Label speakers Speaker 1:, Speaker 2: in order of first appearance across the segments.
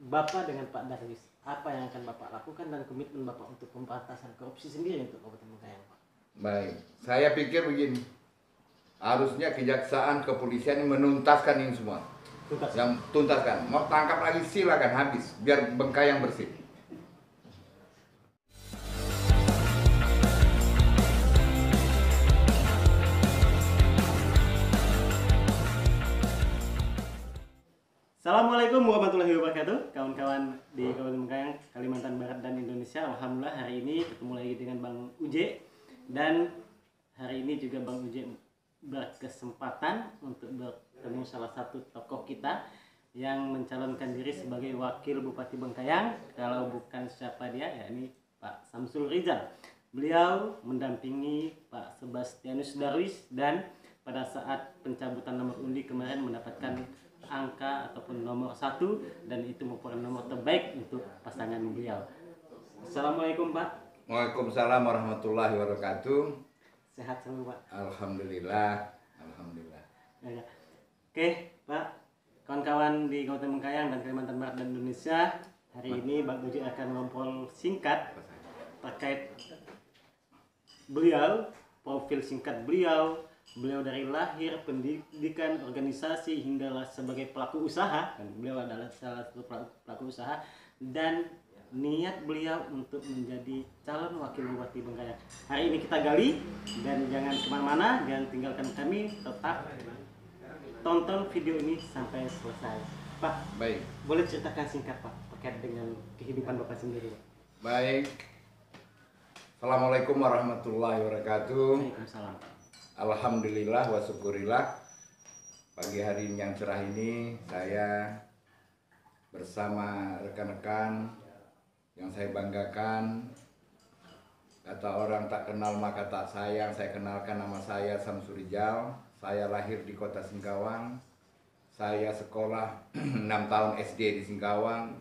Speaker 1: Bapak dengan Pak Darwis, apa yang akan Bapak lakukan dan komitmen Bapak untuk pemberantasan korupsi sendiri untuk Kabupaten Bengkayang, Pak?
Speaker 2: Baik, saya pikir begini, harusnya kejaksaan, kepolisian ini menuntaskan ini semua.
Speaker 1: Tuntas.
Speaker 2: Yang tuntaskan, mau tangkap lagi silakan, habis, biar Bengkayang bersih.
Speaker 1: Assalamualaikum warahmatullahi wabarakatuh, kawan-kawan di Kabupaten Bengkayang, Kalimantan Barat dan Indonesia. Alhamdulillah hari ini ketemu lagi dengan Bang Uje, dan hari ini juga Bang Uje berkesempatan untuk bertemu salah satu tokoh kita yang mencalonkan diri sebagai wakil Bupati Bengkayang. Kalau bukan siapa dia, yakni Pak Samsul Rizal. Beliau mendampingi Pak Sebastianus Darwis dan pada saat pencabutan nomor undi kemarin mendapatkan angka ataupun nomor 1, dan itu merupakan nomor terbaik untuk pasangan beliau. Assalamualaikum Pak.
Speaker 2: Waalaikumsalam warahmatullahi wabarakatuh.
Speaker 1: Sehat selalu Pak.
Speaker 2: Alhamdulillah, alhamdulillah.
Speaker 1: Ya. Oke Pak, kawan-kawan di Kabupaten Bengkayang dan Kalimantan Barat dan Indonesia, hari ini Bang Uji akan ngobrol singkat terkait beliau, profil singkat beliau dari lahir, pendidikan, organisasi, hingga sebagai pelaku usaha, dan beliau adalah salah satu pelaku usaha, dan niat beliau untuk menjadi calon wakil Bupati Bengkayang. Hari ini kita gali, dan jangan kemana-mana, jangan tinggalkan kami, tetap tonton video ini sampai selesai. Pak,
Speaker 2: Baik.
Speaker 1: boleh ceritakan singkat Pak terkait dengan kehidupan Bapak sendiri Pak?
Speaker 2: Baik. Assalamualaikum warahmatullahi wabarakatuh.
Speaker 1: Waalaikumsalam.
Speaker 2: Alhamdulillah wa syukurillah, pagi hari yang cerah ini saya bersama rekan-rekan yang saya banggakan. Kata orang tak kenal maka tak sayang, saya kenalkan, nama saya Samsul Rizal. Saya lahir di kota Singkawang. Saya sekolah 6 tahun SD di Singkawang,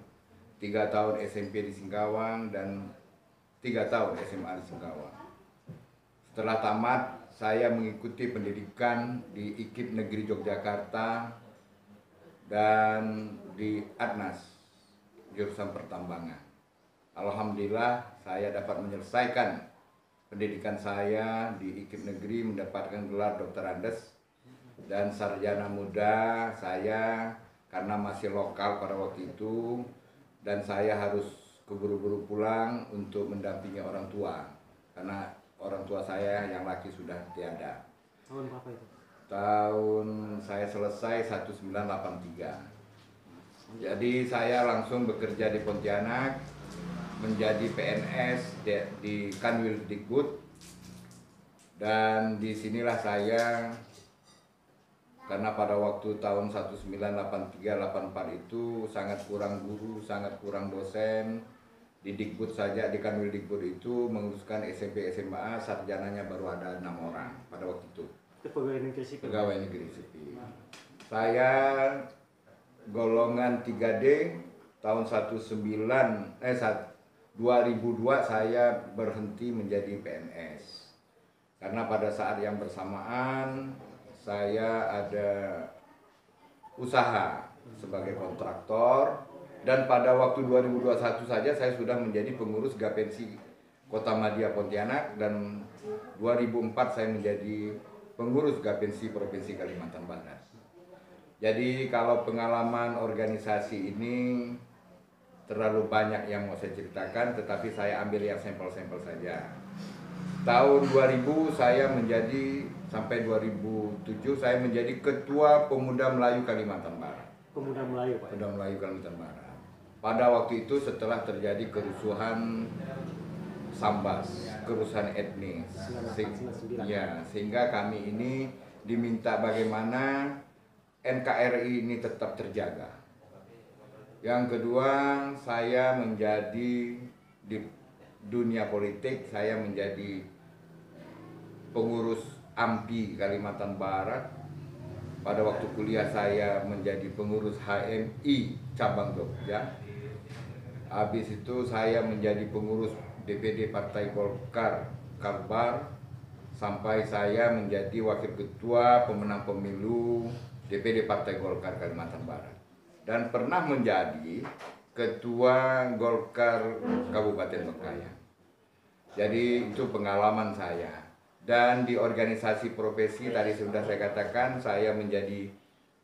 Speaker 2: 3 tahun SMP di Singkawang, dan 3 tahun SMA di Singkawang. Setelah tamat, saya mengikuti pendidikan di IKIP Negeri Yogyakarta dan di ATNAS, jurusan pertambangan. Alhamdulillah, saya dapat menyelesaikan pendidikan saya di IKIP Negeri, mendapatkan gelar Dr. Andes dan sarjana muda. Saya karena masih lokal pada waktu itu, dan saya harus keburu-buru pulang untuk mendampingi orang tua, karena orang tua saya yang laki sudah tiada.
Speaker 1: Tahun berapa itu?
Speaker 2: Tahun saya selesai 1983. Jadi saya langsung bekerja di Pontianak, menjadi PNS di Kanwil Dikbud, dan disinilah saya, karena pada waktu tahun 1983-84 itu sangat kurang guru, sangat kurang dosen. Di Dikbud saja, di Kanwil Dikbud itu menguruskan SMP SMA, sarjananya baru ada 6 orang pada waktu itu.
Speaker 1: Itu pegawai negeri sipil.
Speaker 2: Pegawai negeri sipil. Saya golongan 3D tahun 2002 saya berhenti menjadi PNS. Karena pada saat yang bersamaan saya ada usaha sebagai kontraktor. Dan pada waktu 2021 saja saya sudah menjadi pengurus Gapensi Kota Madia Pontianak, dan 2004 saya menjadi pengurus Gapensi Provinsi Kalimantan Barat. Jadi kalau pengalaman organisasi ini terlalu banyak yang mau saya ceritakan, tetapi saya ambil yang sampel-sampel saja. Tahun 2000 saya menjadi, sampai 2007 saya menjadi Ketua Pemuda Melayu Kalimantan Barat.
Speaker 1: Pemuda Melayu Pak.
Speaker 2: Pemuda Melayu Kalimantan Barat. Pada waktu itu setelah terjadi kerusuhan Sambas, kerusuhan etnis, sehingga kami ini diminta bagaimana NKRI ini tetap terjaga. Yang kedua, saya menjadi di dunia politik, saya menjadi pengurus AMPI Kalimantan Barat. Pada waktu kuliah saya menjadi pengurus HMI cabang Jogja. Habis itu saya menjadi pengurus DPD Partai Golkar Kalbar, sampai saya menjadi wakil ketua pemenang pemilu DPD Partai Golkar Kalimantan Barat. Dan pernah menjadi Ketua Golkar Kabupaten Bengkayang. Jadi itu pengalaman saya. Dan di organisasi profesi tadi sudah saya katakan, saya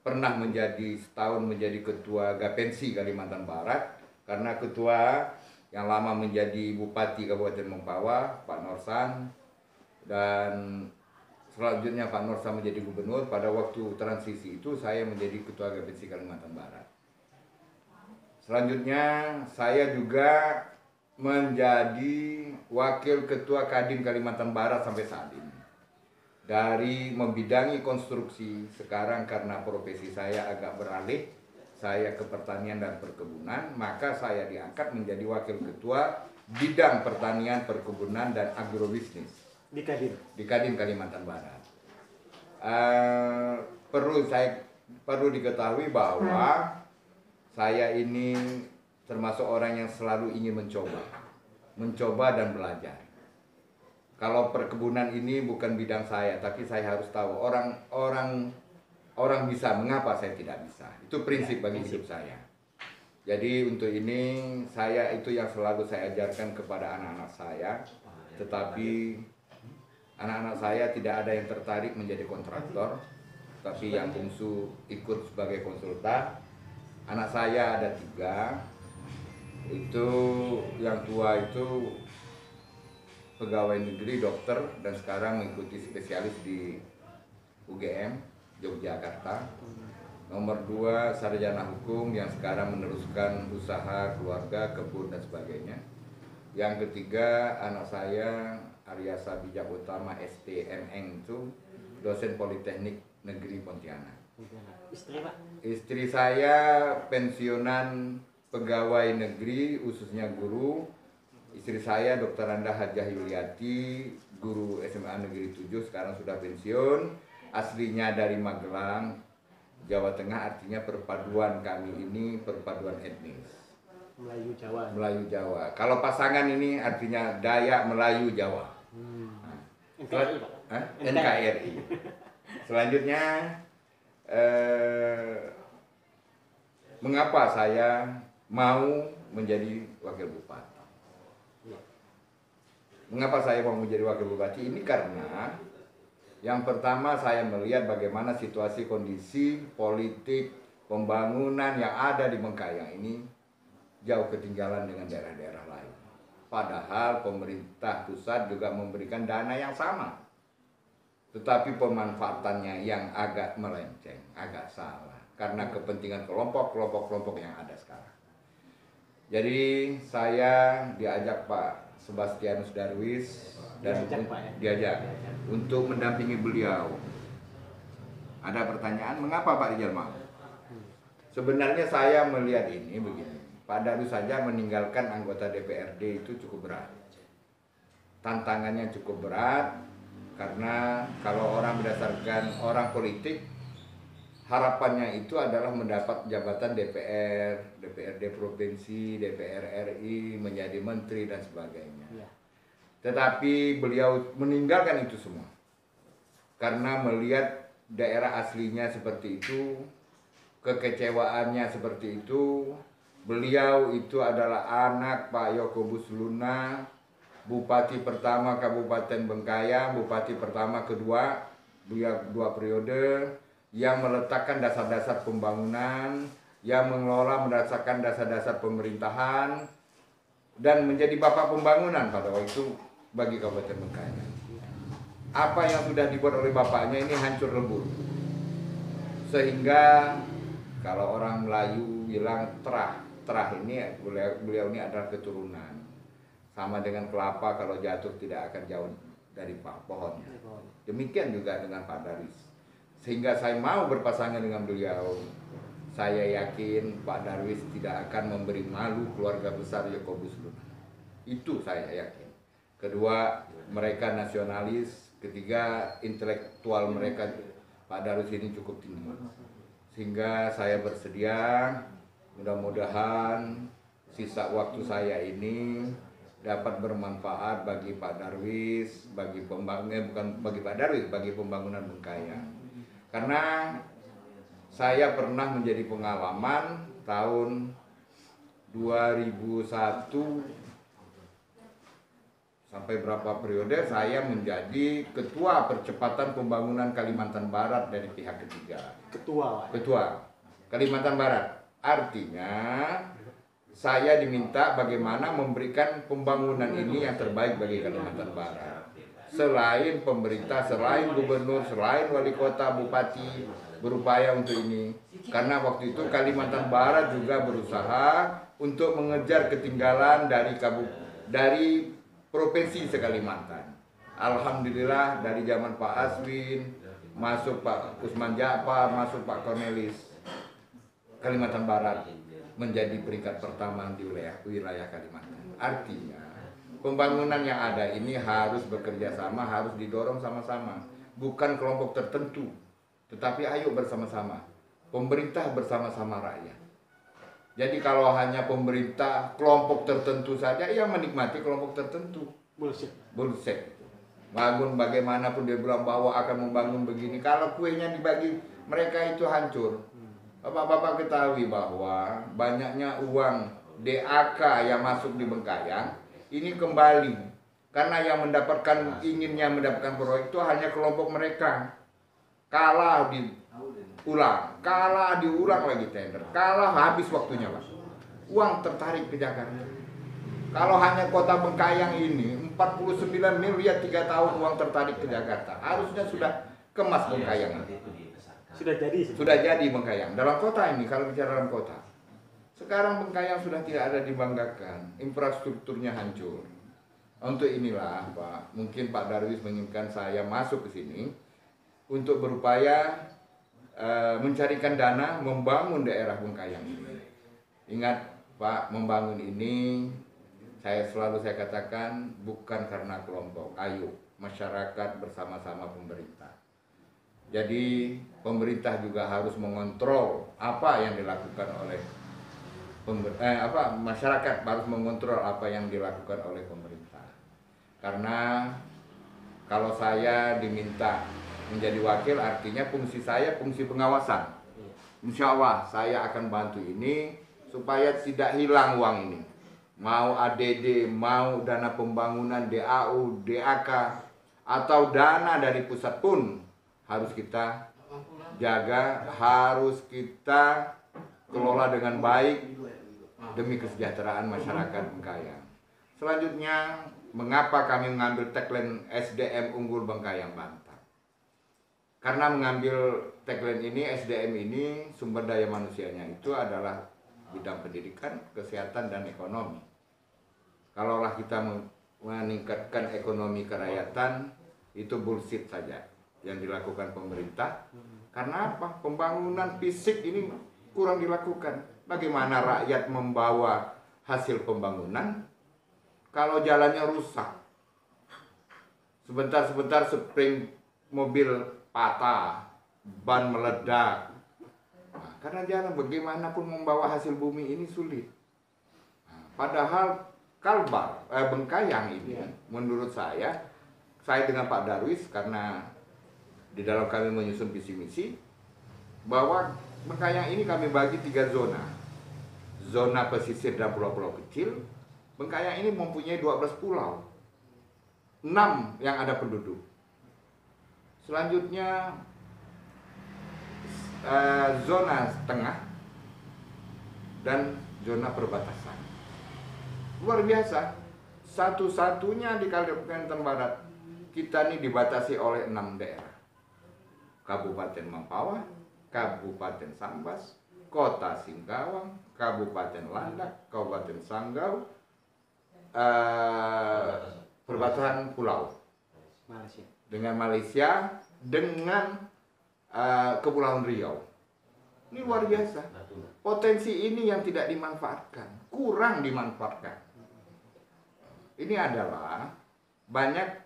Speaker 2: pernah menjadi setahun menjadi ketua Gapensi Kalimantan Barat, karena ketua yang lama menjadi Bupati Kabupaten Mempawah, Pak Norsan, dan selanjutnya Pak Norsan menjadi gubernur. Pada waktu transisi itu saya menjadi ketua Gapensi Kalimantan Barat. Selanjutnya saya juga menjadi wakil ketua Kadin Kalimantan Barat sampai saat ini. Dari membidangi konstruksi, sekarang karena profesi saya agak beralih, saya ke pertanian dan perkebunan, maka saya diangkat menjadi wakil ketua bidang pertanian, perkebunan, dan agrobisnis
Speaker 1: Di Kadin.
Speaker 2: di Kadin Kalimantan Barat. Perlu diketahui bahwa saya ini termasuk orang yang selalu ingin mencoba dan belajar. Kalau perkebunan ini bukan bidang saya, tapi saya harus tahu orang bisa, mengapa saya tidak bisa. Itu prinsip bagi hidup saya. Jadi untuk ini itu yang selalu saya ajarkan kepada anak-anak saya. Tetapi anak-anak saya tidak ada yang tertarik menjadi kontraktor, tapi yang bungsu ikut sebagai konsultan. Anak saya ada 3. Itu yang tua itu pegawai negeri, dokter, dan sekarang mengikuti spesialis di UGM Yogyakarta. Nomor 2 sarjana hukum yang sekarang meneruskan usaha keluarga, kebun, dan sebagainya. Yang ketiga anak saya Aryasa Bijak Utama STMN, itu dosen Politeknik Negeri Pontianak.
Speaker 1: Istri, Pak?
Speaker 2: Istri saya pensiunan pegawai negeri, khususnya guru. Istri saya Dr. Randa Hajah Yuliati, guru SMA Negeri 7, sekarang sudah pensiun. Aslinya dari Magelang, Jawa Tengah, artinya perpaduan kami ini perpaduan etnis.
Speaker 1: Melayu Jawa.
Speaker 2: Melayu Jawa. Kalau pasangan ini artinya Dayak Melayu Jawa.
Speaker 1: NKRI, Pak?
Speaker 2: NKRI. Selanjutnya, mengapa saya mau menjadi wakil bupati? Mengapa saya mau menjadi wakil bupati? Ini karena yang pertama saya melihat bagaimana situasi kondisi politik pembangunan yang ada di Bengkayang ini jauh ketinggalan dengan daerah-daerah lain. Padahal pemerintah pusat juga memberikan dana yang sama, tetapi pemanfaatannya yang agak melenceng, agak salah karena kepentingan kelompok yang ada sekarang. Jadi saya diajak Pak Sebastianus Darwis dan diajak untuk mendampingi beliau. Ada pertanyaan, mengapa Pak Rijal mau? Sebenarnya saya melihat ini begini, Pak Darwis saja meninggalkan anggota DPRD itu cukup berat. Tantangannya cukup berat karena kalau orang berdasarkan orang politik, harapannya itu adalah mendapat jabatan DPR, DPRD provinsi, DPR RI, menjadi menteri dan sebagainya. Ya. Tetapi beliau meninggalkan itu semua karena melihat daerah aslinya seperti itu, kekecewaannya seperti itu. Beliau itu adalah anak Pak Yakobus Luna, Bupati pertama Kabupaten Bengkayang, Bupati pertama kedua, beliau 2 periode, yang meletakkan dasar-dasar pembangunan, yang mengelola merasakan dasar-dasar pemerintahan, dan menjadi bapak pembangunan pada waktu itu bagi Kabupaten Bengkayang. Apa yang sudah dibuat oleh bapaknya ini hancur lebur, sehingga kalau orang Melayu bilang terah ini, beliau ini adalah keturunan, sama dengan kelapa, kalau jatuh tidak akan jauh dari pohonnya. Demikian juga dengan Pak Darwis. Sehingga saya mau berpasangan dengan beliau. Saya yakin Pak Darwis tidak akan memberi malu keluarga besar Yakobus Luna. Itu saya yakin. Kedua, mereka nasionalis. Ketiga, intelektual mereka, Pak Darwis ini cukup tinggi. Sehingga saya bersedia, mudah-mudahan sisa waktu saya ini dapat bermanfaat bagi Pak Darwis, bagi pembangunan, bukan bagi Pak Darwis, bagi pembangunan Bengkayang. Karena saya pernah menjadi pengalaman tahun 2001 sampai berapa periode saya menjadi ketua percepatan pembangunan Kalimantan Barat dari pihak ketiga. Ketua Kalimantan Barat. Artinya saya diminta bagaimana memberikan pembangunan ini yang terbaik bagi Kalimantan Barat. Selain pemerintah, selain gubernur, selain wali kota, bupati berupaya untuk ini. Karena waktu itu Kalimantan Barat juga berusaha untuk mengejar ketinggalan dari provinsi se-Kalimantan. Alhamdulillah dari zaman Pak Aswin, masuk Pak Usman Ja'far, masuk Pak Cornelis, Kalimantan Barat menjadi peringkat pertama di wilayah Kalimantan. Artinya pembangunan yang ada ini harus bekerja sama, harus didorong sama-sama. Bukan kelompok tertentu, tetapi ayo bersama-sama. Pemerintah bersama-sama rakyat. Jadi kalau hanya pemerintah kelompok tertentu saja, ia menikmati kelompok tertentu. Bullshit. Bangun bagaimanapun dia bilang bahwa akan membangun begini. Kalau kuenya dibagi, mereka itu hancur. Bapak-bapak ketahui bahwa banyaknya uang DAK yang masuk di Bengkayang ini kembali. Karena yang inginnya mendapatkan proyek itu hanya kelompok mereka. Kalah diulang lagi tender, kalah habis waktunya Pak. Uang tertarik ke Jakarta. Kalau hanya kota Bengkayang ini 49 miliar 3 tahun uang tertarik ke Jakarta. Harusnya sudah kemas Bengkayang. Sudah jadi Bengkayang. Dalam kota ini, kalau bicara dalam kota. Sekarang Bengkayang sudah tidak ada dibanggakan. Infrastrukturnya hancur. Untuk inilah Pak, mungkin Pak Darwis menginginkan saya masuk ke sini untuk berupaya mencarikan dana membangun daerah Bengkayang ini. Ingat Pak, membangun ini saya katakan bukan karena kelompok. Ayo masyarakat bersama-sama pemerintah. Jadi pemerintah juga harus mengontrol apa yang dilakukan oleh masyarakat harus mengontrol apa yang dilakukan oleh pemerintah. Karena kalau saya diminta menjadi wakil, artinya fungsi saya fungsi pengawasan. Insya Allah saya akan bantu ini supaya tidak hilang uang ini. Mau ADD, mau dana pembangunan DAU, DAK, atau dana dari pusat pun harus kita jaga, harus kita kelola dengan baik demi kesejahteraan masyarakat Bengkayang. Selanjutnya, mengapa kami mengambil tagline SDM Unggul Bengkayang Banten? Karena mengambil tagline ini, SDM ini, sumber daya manusianya itu adalah bidang pendidikan, kesehatan, dan ekonomi. Kalaulah kita meningkatkan ekonomi kerakyatan, itu bullshit saja yang dilakukan pemerintah. Karena apa? Pembangunan fisik ini kurang dilakukan. Bagaimana rakyat membawa hasil pembangunan kalau jalannya rusak? Sebentar-sebentar spring mobil patah, ban meledak. Nah, karena jalan bagaimanapun membawa hasil bumi ini sulit. Nah, padahal Bengkayang ini menurut saya dengan Pak Darwis, karena di dalam kami menyusun visi misi bahwa Bengkayang ini kami bagi 3 zona. Zona pesisir dan pulau-pulau kecil. Bengkayang ini mempunyai 12 pulau. 6 yang ada penduduk. Selanjutnya zona tengah dan zona perbatasan. Luar biasa. Satu-satunya di Kalimantan Barat kita ini dibatasi oleh 6 daerah. Kabupaten Mempawah, Kabupaten Sambas, Kota Singkawang, Kabupaten Landak, Kabupaten Sanggau, perbatasan pulau dengan Malaysia, dengan Kepulauan Riau. Ini luar biasa. Potensi ini yang tidak dimanfaatkan, kurang dimanfaatkan. Ini adalah banyak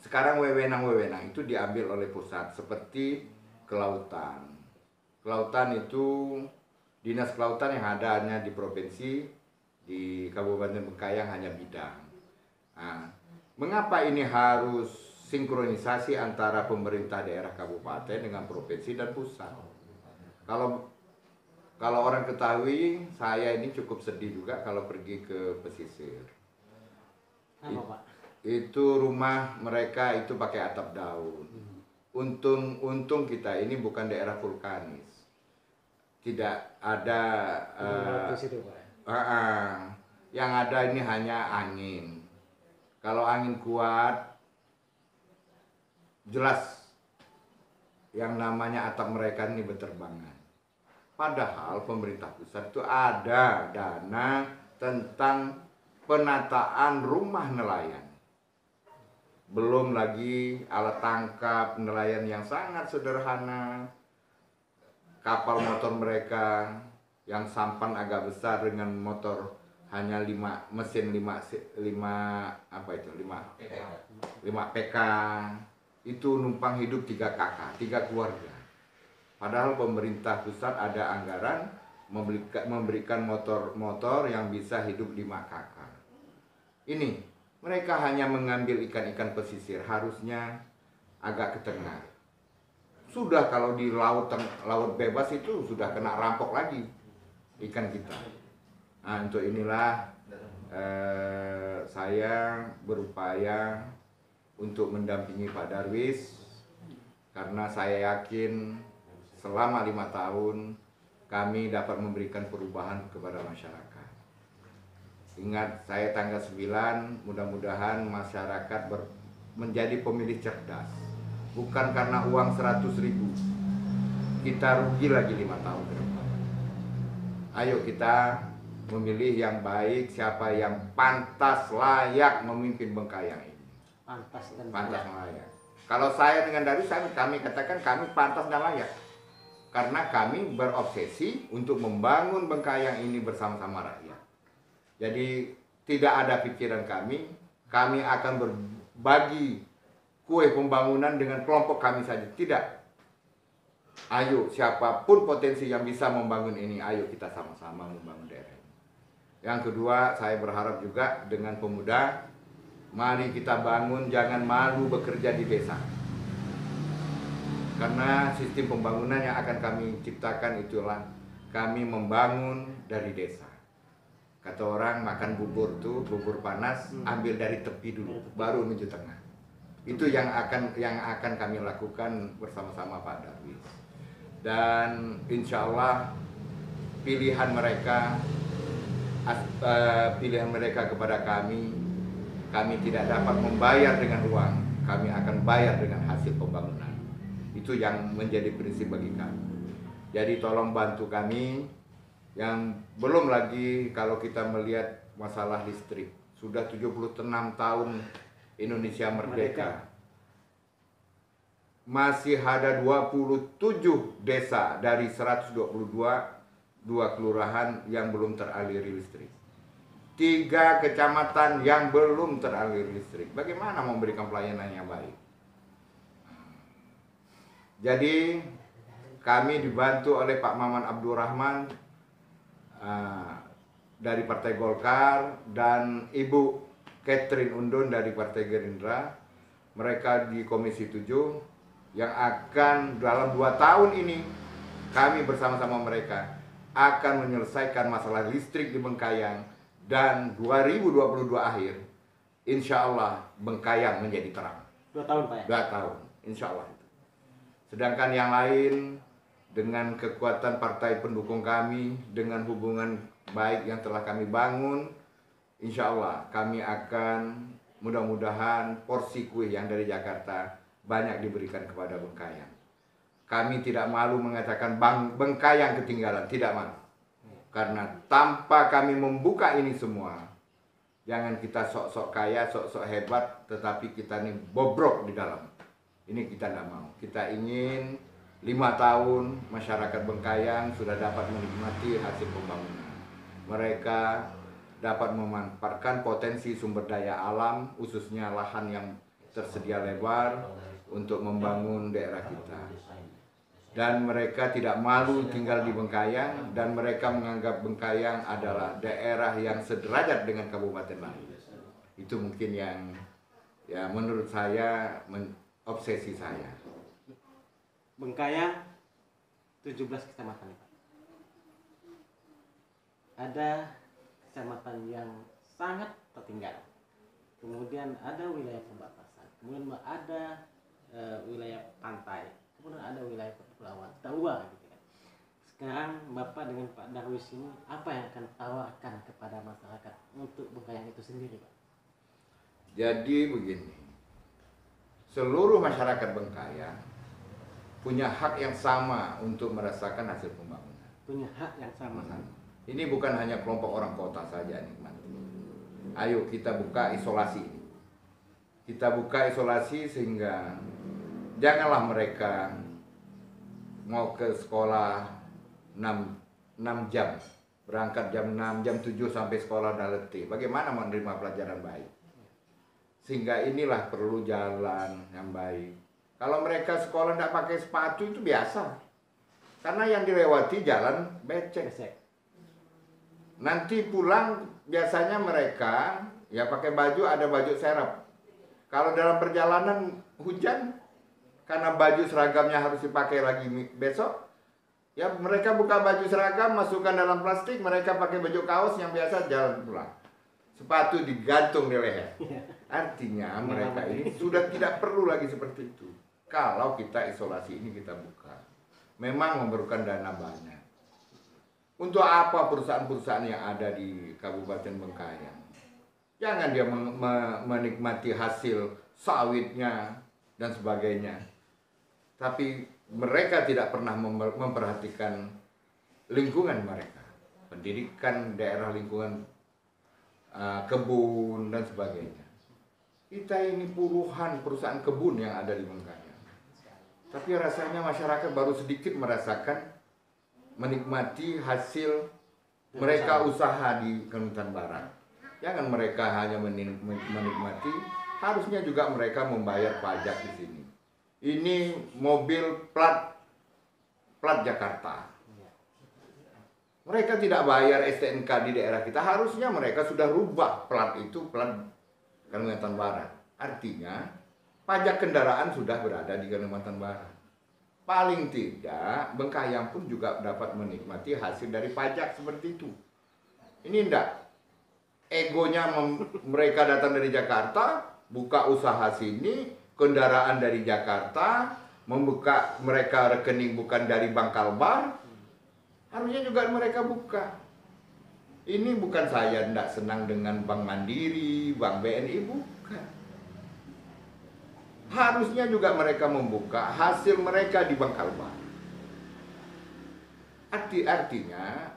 Speaker 2: sekarang wewenang-wewenang itu diambil oleh pusat, seperti kelautan. Kelautan itu dinas kelautan yang ada hanya di provinsi, di Kabupaten Bengkayang hanya bidang. Nah, mengapa ini harus sinkronisasi antara pemerintah daerah kabupaten dengan provinsi dan pusat? Kalau Kalau orang ketahui, saya ini cukup sedih juga kalau pergi ke pesisir.
Speaker 1: Kenapa Pak?
Speaker 2: Itu rumah mereka itu pakai atap daun. Untung kita ini bukan daerah vulkanis. Tidak ada
Speaker 1: Meletus itu Pak.
Speaker 2: yang ada ini hanya angin. Kalau angin kuat, jelas yang namanya atap mereka ini berterbangan. Padahal pemerintah pusat itu ada dana tentang penataan rumah nelayan. Belum lagi alat tangkap nelayan yang sangat sederhana, kapal motor mereka yang sampan agak besar dengan motor hanya 5 mesin 5 PK itu numpang hidup 3 kakak, 3 keluarga. Padahal pemerintah pusat ada anggaran memberikan motor-motor yang bisa hidup 5 kakak. Ini mereka hanya mengambil ikan-ikan pesisir, harusnya agak ke tengah. Sudah kalau di laut bebas itu sudah kena rampok lagi ikan kita. Nah, untuk inilah saya berupaya untuk mendampingi Pak Darwis, karena saya yakin selama 5 tahun kami dapat memberikan perubahan kepada masyarakat. Ingat, saya tanggal 9, mudah-mudahan masyarakat menjadi pemilih cerdas. Bukan karena uang 100.000 kita rugi lagi 5 tahun ke depan. Ayo kita memilih yang baik, siapa yang pantas layak memimpin Bengkayang ini. Pantas dan layak. Kalau saya dengan Darwis, kami katakan kami pantas dan layak. Karena kami berobsesi untuk membangun Bengkayang ini bersama-sama rakyat. Jadi tidak ada pikiran kami akan berbagi kue pembangunan dengan kelompok kami saja. Tidak. Ayo siapapun potensi yang bisa membangun ini, ayo kita sama-sama membangun daerah ini. Yang kedua, saya berharap juga dengan pemuda, mari kita bangun, jangan malu bekerja di desa. Karena sistem pembangunan yang akan kami ciptakan itulah kami membangun dari desa. Kata orang makan bubur tuh, bubur panas, ambil dari tepi dulu, baru menuju tengah. Itu yang akan kami lakukan bersama-sama Pak Darwis. Dan insya Allah pilihan mereka kepada kami tidak dapat membayar dengan uang, kami akan bayar dengan hasil pembangunan. Itu yang menjadi prinsip bagi kami. Jadi tolong bantu kami. Yang belum lagi kalau kita melihat masalah listrik, sudah 76 tahun Indonesia merdeka. Masih ada 27 desa dari 122 kelurahan yang belum teraliri listrik. 3 kecamatan yang belum teraliri listrik. Bagaimana memberikan pelayanan yang baik? Jadi kami dibantu oleh Pak Maman Abdurrahman dari Partai Golkar dan Ibu Catherine Undun dari Partai Gerindra. Mereka di Komisi 7 yang akan dalam 2 tahun ini kami bersama-sama mereka akan menyelesaikan masalah listrik di Bengkayang, dan 2022 akhir insya Allah Bengkayang menjadi terang.
Speaker 1: 2 tahun Pak ya?
Speaker 2: 2 tahun insya Allah. Sedangkan yang lain dengan kekuatan partai pendukung kami, dengan hubungan baik yang telah kami bangun, insya Allah kami akan mudah-mudahan porsi kue yang dari Jakarta banyak diberikan kepada Bengkayang. Kami tidak malu mengatakan Bengkayang ketinggalan, tidak malu. Karena tanpa kami membuka ini semua, jangan kita sok-sok kaya, sok-sok hebat, tetapi kita ini bobrok di dalam. Ini kita tidak mau. Kita ingin 5 tahun masyarakat Bengkayang sudah dapat menikmati hasil pembangunan. Mereka dapat memanfaatkan potensi sumber daya alam, khususnya lahan yang tersedia lebar untuk membangun daerah kita. Dan mereka tidak malu tinggal di Bengkayang, dan mereka menganggap Bengkayang adalah daerah yang sederajat dengan kabupaten lain. Itu mungkin yang menurut saya obsesi saya.
Speaker 1: Bengkayang 17 kecamatan Pak. ada kecamatan yang sangat tertinggal, kemudian ada wilayah perbatasan, kemudian ada wilayah pantai, kemudian ada wilayah kepulauan terluar gitu kan. Sekarang Bapak dengan Pak Darwis ini apa yang akan tawarkan kepada masyarakat untuk Bengkayang itu sendiri, Pak?
Speaker 2: Jadi begini, seluruh masyarakat Bengkayang punya hak yang sama untuk merasakan hasil pembangunan.
Speaker 1: Punya hak yang sama.
Speaker 2: Ini bukan hanya kelompok orang kota saja nikmat. Ayo kita buka isolasi ini. Kita buka isolasi sehingga janganlah mereka mau ke sekolah 6 jam. Berangkat jam 6, jam 7 sampai sekolah udah letih. Bagaimana menerima pelajaran baik? Sehingga inilah perlu jalan yang baik. Kalau mereka sekolah tidak pakai sepatu itu biasa. Karena yang dilewati jalan becek. Nanti pulang biasanya mereka ya pakai baju, ada baju serap. Kalau dalam perjalanan hujan, karena baju seragamnya harus dipakai lagi besok, ya mereka buka baju seragam, masukkan dalam plastik, mereka pakai baju kaos yang biasa jalan pulang. Sepatu digantung di leher. Artinya mereka ini sudah tidak perlu lagi seperti itu. Kalau kita isolasi ini kita buka, memang memerlukan dana banyak. Untuk apa perusahaan-perusahaan yang ada di Kabupaten Bengkayang? Jangan dia menikmati hasil sawitnya dan sebagainya. Tapi mereka tidak pernah memperhatikan lingkungan mereka. Pendidikan daerah lingkungan, kebun dan sebagainya. Kita ini puluhan perusahaan kebun yang ada di Bengkayang. Tapi rasanya masyarakat baru sedikit merasakan menikmati hasil mereka usaha di Kalimantan Barat. Jangan mereka hanya menikmati, harusnya juga mereka membayar pajak di sini. Ini mobil plat Jakarta. Mereka tidak bayar STNK di daerah kita, harusnya mereka sudah rubah plat itu plat Kalimantan Barat. Artinya pajak kendaraan sudah berada di Kalimantan Barat. Paling tidak Bengkayang pun juga dapat menikmati hasil dari pajak seperti itu. Ini enggak. Egonya mereka datang dari Jakarta, buka usaha sini, kendaraan dari Jakarta, membuka mereka rekening bukan dari Bank Kalbar, harusnya juga mereka buka. Ini bukan saya tidak senang dengan Bank Mandiri, Bank BNI, bukan. Harusnya juga mereka membuka hasil mereka di Bank Kalbar. Artinya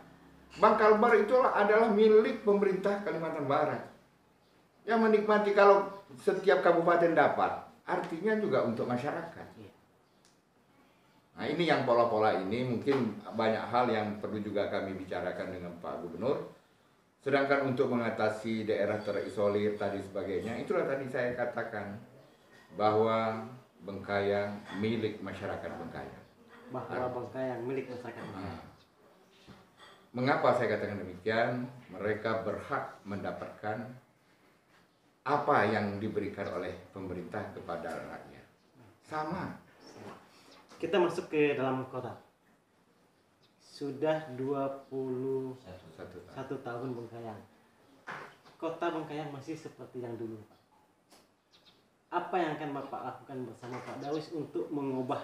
Speaker 2: Bank Kalbar itulah adalah milik pemerintah Kalimantan Barat. Yang menikmati kalau setiap kabupaten dapat, artinya juga untuk masyarakat. Nah ini yang pola-pola ini mungkin banyak hal yang perlu juga kami bicarakan dengan Pak Gubernur. Sedangkan untuk mengatasi daerah terisolir tadi sebagainya, itulah tadi saya katakan bahwa Bengkayang milik masyarakat Bengkayang.
Speaker 1: Bahwa Bengkayang milik masyarakat Bengkayang.
Speaker 2: Mengapa saya katakan demikian? Mereka berhak mendapatkan apa yang diberikan oleh pemerintah kepada rakyat. Sama.
Speaker 1: Kita masuk ke dalam kota. Sudah 21 tahun Bengkayang. Kota Bengkayang masih seperti yang dulu, Pak. Apa yang akan Bapak lakukan bersama Pak Darwis untuk mengubah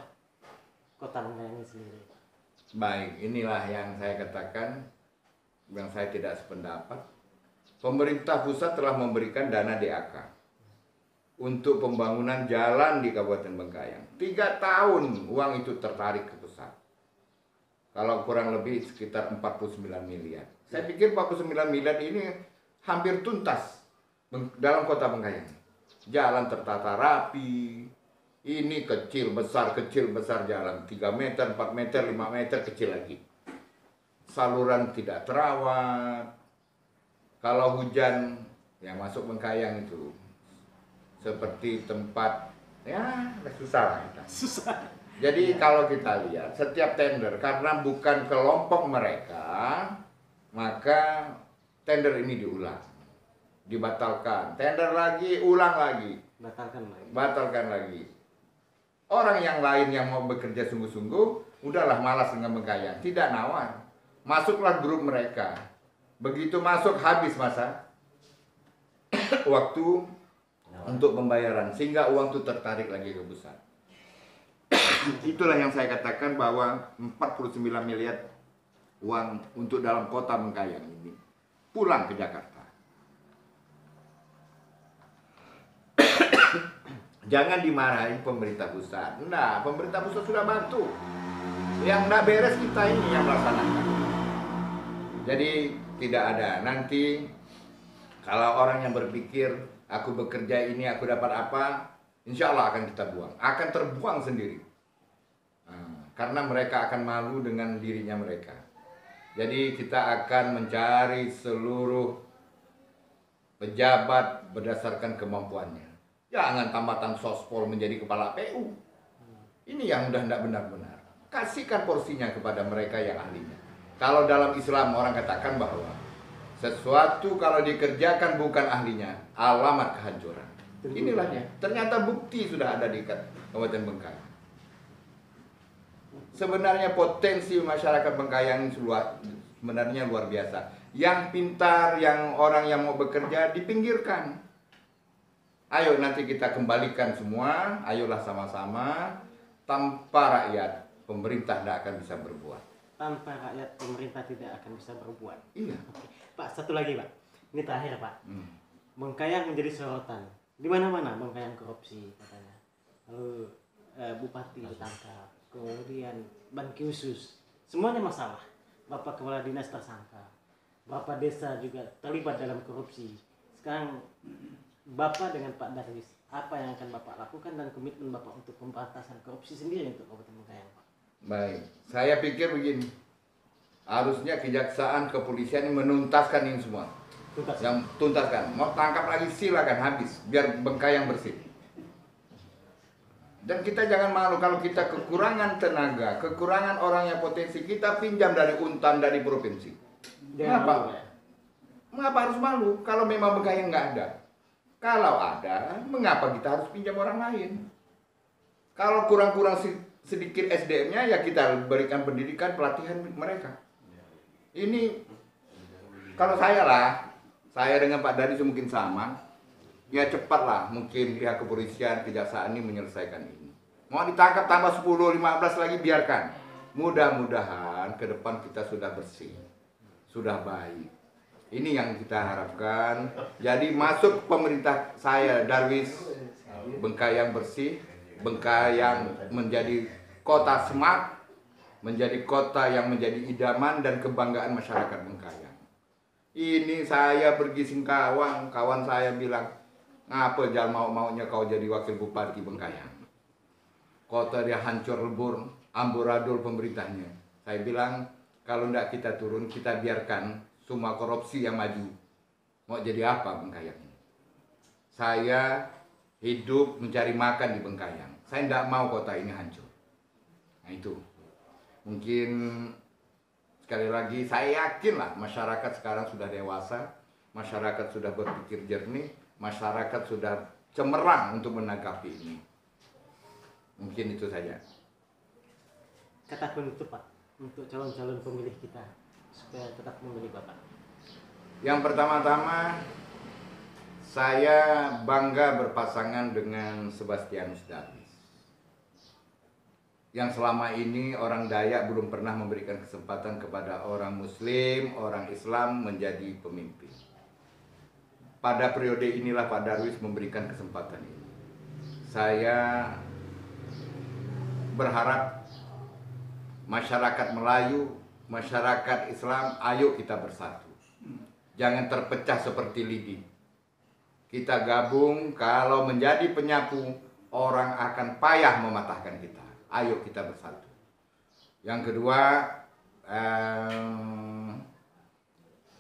Speaker 1: kota Bengkayang ini sendiri, Pak?
Speaker 2: Baik, inilah yang saya katakan, yang saya tidak sependapat. Pemerintah pusat telah memberikan dana DAK untuk pembangunan jalan di Kabupaten Bengkayang. 3 tahun uang itu tertarik ke pusat. Kalau kurang lebih sekitar 49 miliar. Saya pikir 49 miliar ini hampir tuntas dalam kota Bengkayang. Jalan tertata rapi. Ini kecil besar jalan 3 meter, 4 meter, 5 meter kecil lagi. Saluran tidak terawat. Kalau hujan yang masuk Bengkayang itu seperti tempat ya susah lah kita.
Speaker 1: Susah.
Speaker 2: Jadi kalau kita lihat setiap tender karena bukan kelompok mereka, maka tender ini diulang, dibatalkan, tender lagi, ulang lagi, batalkan lagi. Orang yang lain yang mau bekerja sungguh-sungguh, udahlah malas dengan Bengkayang, tidak nawar. Masuklah grup mereka. Begitu masuk habis masa waktu untuk pembayaran, sehingga uang itu tertarik lagi ke pusat. Itulah yang saya katakan bahwa 49 miliar uang untuk dalam kota Bengkayang ini pulang ke Jakarta. Jangan dimarahin pemerintah pusat. Nah, pemerintah pusat sudah bantu. Yang nggak beres kita ini yang melaksanakan. Jadi tidak ada. Nanti kalau orang yang berpikir aku bekerja ini aku dapat apa, insya Allah akan kita buang. Akan terbuang sendiri. Nah, karena mereka akan malu dengan dirinya mereka. Jadi kita akan mencari seluruh pejabat berdasarkan kemampuannya. Jangan tambatan sospol menjadi kepala PU. Ini yang udah tidak benar-benar. Kasihkan porsinya kepada mereka yang ahlinya. Kalau dalam Islam orang katakan bahwa sesuatu kalau dikerjakan bukan ahlinya, alamat kehancuran. Inilah dia. Ternyata bukti sudah ada di Kabupaten Bengkayang. Sebenarnya potensi masyarakat Bengkayang sebenarnya luar biasa. Yang pintar, yang orang yang mau bekerja dipinggirkan. Ayo nanti kita kembalikan semua, ayolah sama-sama. Tanpa rakyat, pemerintah tidak akan bisa berbuat.
Speaker 1: Tanpa rakyat, pemerintah tidak akan bisa berbuat.
Speaker 2: Iya.
Speaker 1: Oke. Pak, satu lagi Pak. Ini terakhir Pak. Bengkayang menjadi sorotan. Di mana-mana Bengkayang korupsi katanya. Lalu bupati ditangkap, kemudian Banki Khusus, semuanya masalah. Bapak kepala dinas tersangka, Bapak desa juga terlibat dalam korupsi. Sekarang Bapak dengan Pak Darwis, apa yang akan Bapak lakukan dan komitmen Bapak untuk pemberantasan korupsi sendiri untuk Kabupaten Bengkayang, Pak?
Speaker 2: Baik, saya pikir begini, harusnya kejaksaan, kepolisian menuntaskan ini semua. Tuntaskan. Mau tangkap lagi silakan, habis, biar Bengkayang bersih. Dan kita jangan malu kalau kita kekurangan tenaga, kekurangan orang yang potensi, kita pinjam dari Untan, dari provinsi. Mengapa? Mengapa harus malu kalau memang Bengkayang nggak ada? Kalau ada, mengapa kita harus pinjam orang lain? Kalau kurang-kurang sedikit SDM-nya, ya kita berikan pendidikan, pelatihan mereka. Ini, kalau saya dengan Pak Dadi mungkin sama, ya cepatlah mungkin pihak kepolisian, kejaksaan ini menyelesaikan ini. Mau ditangkap tambah 10-15 lagi, biarkan. Mudah-mudahan ke depan kita sudah bersih, sudah baik. Ini yang kita harapkan. Jadi masuk pemerintah saya, Darwis, Bengkayang bersih, Bengkayang menjadi kota smart, menjadi kota yang menjadi idaman dan kebanggaan masyarakat Bengkayang. Ini saya pergi Singkawang, kawan saya bilang, ngapa jangan mau-maunya kau jadi wakil bupati Bengkayang? Kota dia hancur lebur, amburadul pemerintahnya. Saya bilang, kalau tidak kita turun, kita biarkan semua korupsi yang maju. Mau jadi apa Bengkayang ini? Saya hidup mencari makan di Bengkayang. Saya tidak mau kota ini hancur. Nah itu. Mungkin sekali lagi saya yakinlah masyarakat sekarang sudah dewasa. Masyarakat sudah berpikir jernih. Masyarakat sudah cemerlang untuk menanggapi ini. Mungkin itu saja.
Speaker 1: Kata penutup Pak, untuk calon-calon pemilih kita supaya tetap memilih Bapak.
Speaker 2: Yang pertama-tama, saya bangga berpasangan dengan Sebastianus Darwis. Yang selama ini orang Dayak belum pernah memberikan kesempatan kepada orang Muslim, orang Islam menjadi pemimpin. Pada periode inilah Pak Darwis memberikan kesempatan ini. Saya berharap masyarakat Melayu, masyarakat Islam, ayo kita bersatu. Jangan terpecah seperti lidi. Kita gabung, kalau menjadi penyapu, orang akan payah mematahkan kita. Ayo kita bersatu. Yang kedua,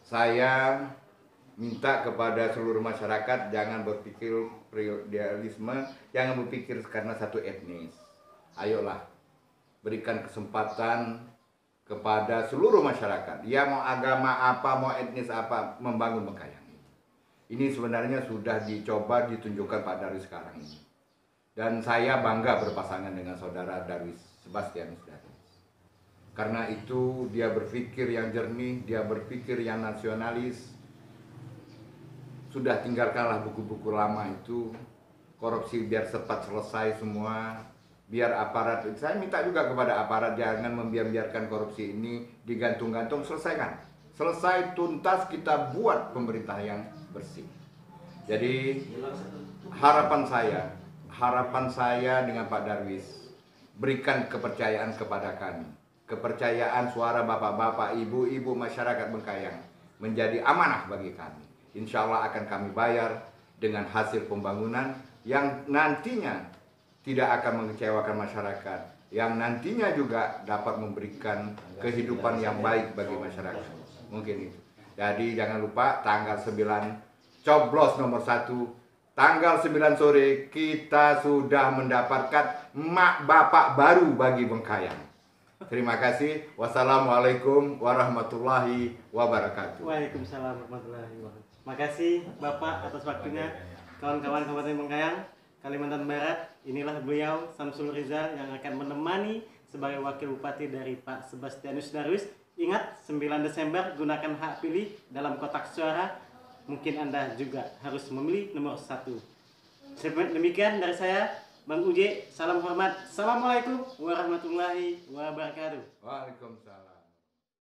Speaker 2: saya minta kepada seluruh masyarakat jangan berpikir idealisme, jangan berpikir karena satu etnis. Ayolah, berikan kesempatan kepada seluruh masyarakat. Dia mau agama apa, mau etnis apa, membangun Bengkayang ini. Ini sebenarnya sudah dicoba ditunjukkan Pak Darwis sekarang ini. Dan saya bangga berpasangan dengan saudara Darwis, Sebastianus Darwis. Karena itu dia berpikir yang jernih, dia berpikir yang nasionalis. Sudah tinggalkanlah buku-buku lama itu. Korupsi biar cepat selesai semua. Biar aparat, saya minta juga kepada aparat jangan membiarkan korupsi ini digantung-gantung, selesaikan. Selesai tuntas, kita buat pemerintah yang bersih. Jadi harapan saya dengan Pak Darwis, berikan kepercayaan kepada kami. Kepercayaan suara bapak-bapak, ibu-ibu masyarakat Bengkayang menjadi amanah bagi kami. Insya Allah akan kami bayar dengan hasil pembangunan yang nantinya tidak akan mengecewakan masyarakat, yang nantinya juga dapat memberikan kehidupan yang baik bagi masyarakat. Mungkin itu. Jadi jangan lupa tanggal 9 coblos nomor 1, tanggal 9 sore kita sudah mendapatkan mak bapak baru bagi Bengkayang. Terima kasih. Wassalamualaikum warahmatullahi wabarakatuh.
Speaker 1: Waalaikumsalam warahmatullahi wabarakatuh. Makasih Bapak atas waktunya. Kawan-kawan Kabupaten Bengkayang, Kalimantan Barat, inilah beliau Samsul Rizal yang akan menemani sebagai wakil bupati dari Pak Sebastianus Darwis. Ingat, 9 Desember gunakan hak pilih dalam kotak suara. Mungkin Anda juga harus memilih nomor 1. Demikian dari saya, Bang Uje. Salam hormat. Assalamualaikum warahmatullahi wabarakatuh.
Speaker 2: Waalaikumsalam.